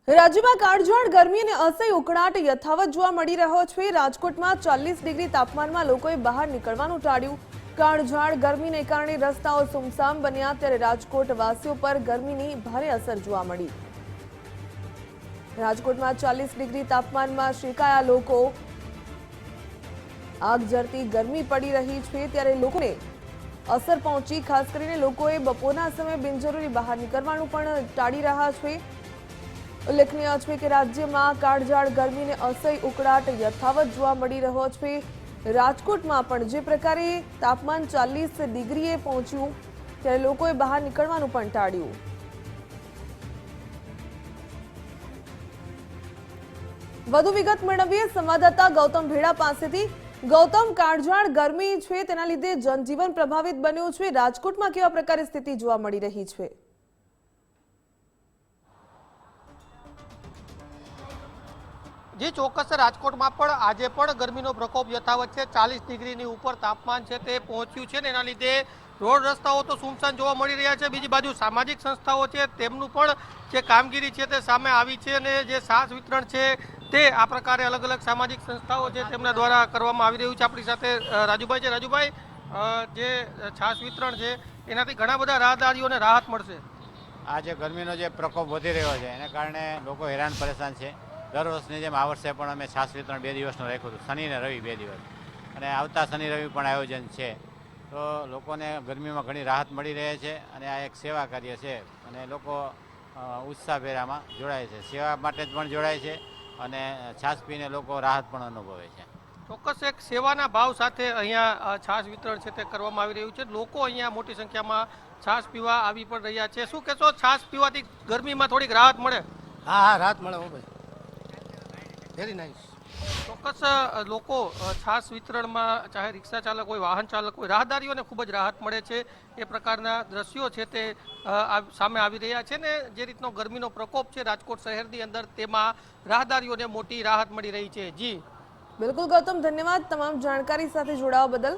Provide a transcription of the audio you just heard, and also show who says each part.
Speaker 1: રાજ્યમાં કાળઝાળ ગરમી અને અસહ્ય ઉકળાટ યથાવત જોવા મળી રહ્યો છે। રાજકોટમાં 40 ડિગ્રી તાપમાનમાં લોકોએ બહાર નીકળવાનું ટાળ્યું। કાળઝાળ ગરમીને કારણે રસ્તાઓ સુમસામ બન્યા, ત્યારે રાજકોટ વાસીઓ પર ગરમીની ભારે અસર જોવા મળી। રાજકોટમાં 40 ડિગ્રી તાપમાનમાં શેકાયા લોકો। આગ ઝરતી ગરમી પડી રહી છે, ત્યારે લોકોને અસર પહોંચી। ખાસ કરીને લોકોએ બપોરના સમયે બિનજરૂરી બહાર નીકળવાનું પણ ટાળી રહ્યા છે। ઉલ્લેખનીય છે કે રાજ્યમાં કાળઝાળ ગરમી અને અસહ્ય ઉકળાટ યથાવત જોવા મળી રહ્યો છે। રાજકોટમાં પણ જે પ્રકારે તાપમાન 40 ડિગ્રીએ પહોંચ્યું, ત્યારે લોકોએ બહાર નીકળવાનું પણ ટાળ્યું। વધુ વિગત મેળવીએ સંવાદદાતા ગૌતમ ભેડા પાસેથી। ગૌતમ, કાળઝાળ ગરમી છે, તેના લીધે જનજીવન પ્રભાવિત બન્યું છે। રાજકોટમાં કેવા પ્રકારે સ્થિતિ જોવા મળી રહી છે?
Speaker 2: जी ચોક્કસ રાજકોટમાં પણ આજે પણ ગરમીનો પ્રકોપ યથાવત છે। 40 ડિગ્રીની ઉપર તાપમાન છે તે પહોંચ્યું છે ને એના લીધે રોડ રસ્તાઓ તો સુમસામ જોવા મળી રહ્યા છે। બીજી બાજુ સામાજિક સંસ્થાઓ છે તેમનું પણ જે કામગીરી છે તે સામે આવી છે અને જે છાસ વિતરણ છે તે આ પ્રકારે અલગ અલગ સામાજિક સંસ્થાઓ છે તેમના દ્વારા કરવામાં આવી રહ્યું છે। આપણી સાથે રાજુભાઈ છે। રાજુભાઈ, જે છાસ વિતરણ છે એનાથી ઘણા બધા રાહદારીઓને રાહત મળશે।
Speaker 3: આ જે ગરમીનો જે પ્રકોપ વધી રહ્યો છે એને કારણે લોકો હેરાન પરેશાન છે। દર વર્ષની જેમ આ વર્ષે પણ અમે છાસ વિતરણ 2 દિવસનું રાખ્યું હતું, શનિ અને રવિ 2 દિવસ, અને આવતા શનિ રવિ પણ આયોજન છે। તો લોકોને ગરમીમાં ઘણી રાહત મળી રહે છે અને આ એક સેવા કાર્ય છે અને લોકો ઉત્સાહભેર આમાં જોડાય છે, સેવા માટે પણ જોડાય છે અને છાસ પીને લોકો રાહત પણ અનુભવે છે।
Speaker 2: ચોક્કસ એક સેવાના ભાવ સાથે અહીંયા છાસ વિતરણ છે તે કરવામાં આવી રહ્યું છે। લોકો અહીંયા મોટી સંખ્યામાં છાસ પીવા આવી પણ રહ્યા છે। શું કહેશો, છાસ પીવાથી ગરમીમાં થોડીક રાહત મળે?
Speaker 4: હા, રાહત મળે હો ભાઈ, વેરી નાઇસ।
Speaker 2: ચોક્કસ લોકો છાસ વિતરણમાં, ચાહે રિક્ષા ચાલક હોય, વાહન ચાલક હોય, રાહદારીઓને ખૂબ જ રાહત મળે છે। એ પ્રકારના દ્રશ્યો છે તે સામે આવી રહ્યા છે ને જે રીતનો ગરમીનો પ્રકોપ છે રાજકોટ શહેરની અંદર, તેમાં રાહદારીઓને મોટી રાહત મળી રહી છે। જી
Speaker 1: બિલકુલ ગૌતમ, ધન્યવાદ તમામ જાણકારી સાથે જોડાવા બદલ।